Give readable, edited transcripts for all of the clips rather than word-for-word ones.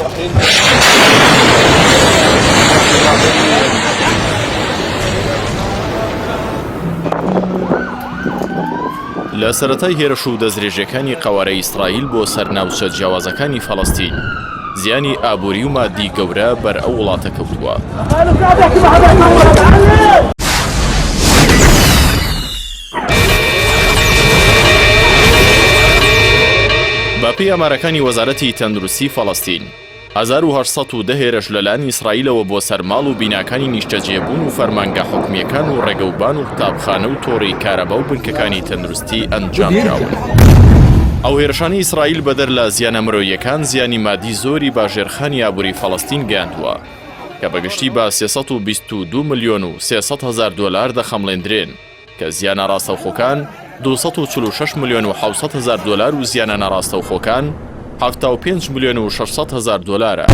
لە سەرەتای هێرش و دەستدرێژەکانی قەوارەی ئیسرائیل بۆ سەر ناوچە جیاوازەکانی فەڵەستین زیانی ئابووری و مادی گەورە بەر ئەو وڵاتە کەوتووە. باپی ئامارەکانی وەزارەتی تەندروستی فەڵەستین 1810 هێرش لەلایەن ئیسرائیلەوە بۆ سەر ماڵ و بیناکانی نیشتەجێبوون و فەرمانگە حکومیەکان و ڕێگەوبان و قوتابخانە و تۆڕی کارەبا و بنکەکانی تەندروستی ئەنجامدراون. ئەو هێرشانی ئیسرائیل بەدەر لە زیانە مرۆییەکان زیانی مادی زۆری باژێرخانی ئابووری فەڵەستین گەیاندووە کە بەگشتی بە 322 ملیۆن و 300 هزار دۆلار دەخەمڵێندرێن کە زیانە ڕاستەوخۆکان 246 ملیۆن و 700 هزار دۆلار و زیانە نەڕاستەوخۆکان 75 ملیۆن و 600 هزار دۆلارە.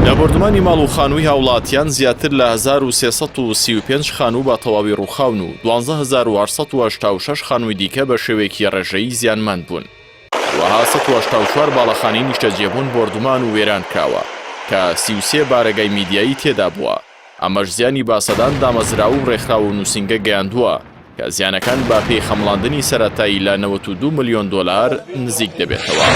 لە بردمانی ماڵ و خانووی هاوڵاتیان زیاتر لە 1335 خانوو بە تەواوی ڕووخاون و 12886 خانووی دیکە بە شێوەیەکی ڕێژەیی زیانمەند بوون. وەها 184 باڵەخانەی نیشتەجێبوون بردومان و وێران کراوە کە 33 بارەگای میدیایی تێدا بووە. ئەمەش زیانی باسەدان دامەزراوە و ڕێکخراوە و نووسینگە گەیاندووە کە زیانەکان با پێی خەمڵاندنی سەرەتایی لە 92 ملیۆن دۆلار نزیک دەبێتەوە.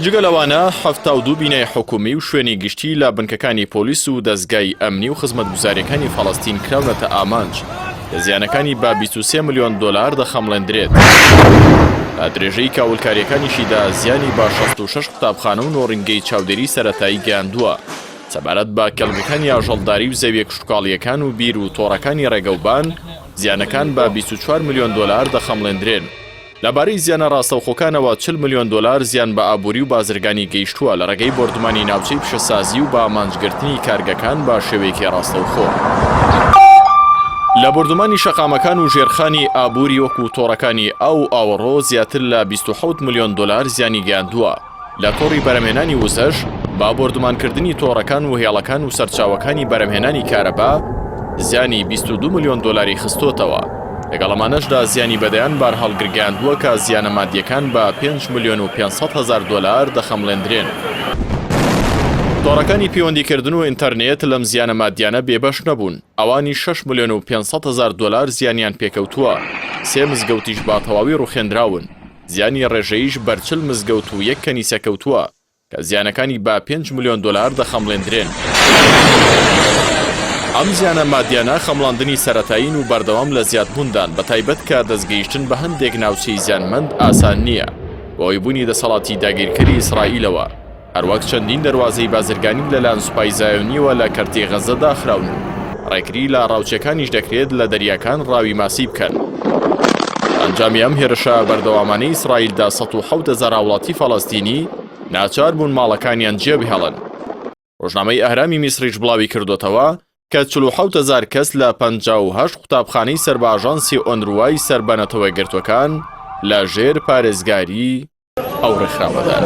جگە لەوانە 72 بینای حکومی و شوێنی گشتی لە بنکەکانی پۆلیس و دەستگای ئەمنی و خزمەتگوزاریەکانی فەڵەستین کراونەتە ئامانج کە زیانەکانی با 23 ملیۆن دۆلار دەخەمڵێندرێت. لە درێژەی کاولکاریەکانیشیدا زیانی با 66 قوتابخانە و نۆڕینگەی چاودێری سەرەتایی گەیاندووە سەبارەت بە کەڵگەکانی ئاژەڵداری و زەویە کشتتوکاڵیەکان و بیر و تۆڕەکانی ڕێگەوبان زیانەکان بە 24 ملیۆن دۆلار دەخەمڵێندرێن. لەبارەی زیانە ڕاستەوخۆکانەوە 40 ملیۆن دۆلار زیان بە ئابووری و بازرگانی گەیشتووە لە ڕێگەی بردمانی ناوچەی پیشەسازی و بە ئامانجگرتنی کارگەکان بە شێوەیەکی ڕاستەوخۆ. لە بردمانی شەقامەکان و ژێرخانی ئابووری وەکو تۆڕەکانی ئاو ئاوەڕۆ زیاتر لە 27 ملیۆن دۆلار زیانی گەیاندووە. لە تۆڕی بەرەمهێنانی وزەش با بردمانکردنی تۆڕەکان و هێڵەکان و سەرچاوەکانی بەرەمهێنانی کارەبا زیانی 22 ملیۆن دۆلاری خستۆتەوە. لەگەڵ ئەمانەشدا زیانی بەدەیان بار هەڵگرگەیاندووە کە زیانە مادیەکان بە 5 ملیۆن و 500 هزار دۆلار دەخەمڵێندرێن. تۆڕەکانی پەیوەندیکردن و ئینتەرنێت لەم زیانە مادیانە بێبەش نەبوون. ئەوانی 6 ملیۆن و 500 هزار دۆلار زیانیان پێکەوتووە. 3 مزگەوتیش با تەواوی ڕوخێندراون. زیانی ڕێژەیش بەرچل مزگەوت و 1 کەنیسە کەوتووە کە زیانەکانی با 5 ملیۆن دۆلار دەخەمڵێندرێن. ئەم زیانە مادیانە خەمڵاندنی سەرەتایین و بەردەوام لە زیادبووندان بە تایبەت کە دەستگەیشتن بە هەندێک ناوچەی زیانمەند ئاسان نییە بۆ ئەوی بوونی دەسەڵاتی داگیرکەری ئیسرائیلەوە هەروەک چەندین دەواازەی بازرگانی لەلایەن سوپای زایۆنیەوە لە کەرتی غەزە داخراون و ڕێکری لە ڕاوچەکانیش دەکرێت لە دەریاکان ڕاوی ماسی بکەن. ئەنجامی ئەم هێرشە بەردەوامانەی ئیسرائیلدا 107 هزار هاوڵاتی فەڵەستینی ناچار بوون ماڵەکانیان جێبهێڵن. ڕۆژنامەی ئەهرامی میسریش بڵاوی کردوتەوە کە 47 هزار کەس لە 58 قوتابخانەی سەر بە ئاژانسی ئۆنروای سەربانەتەوە گرتوەکان لە ژێر پارێزگاری ئەو ڕێکخراوەدان.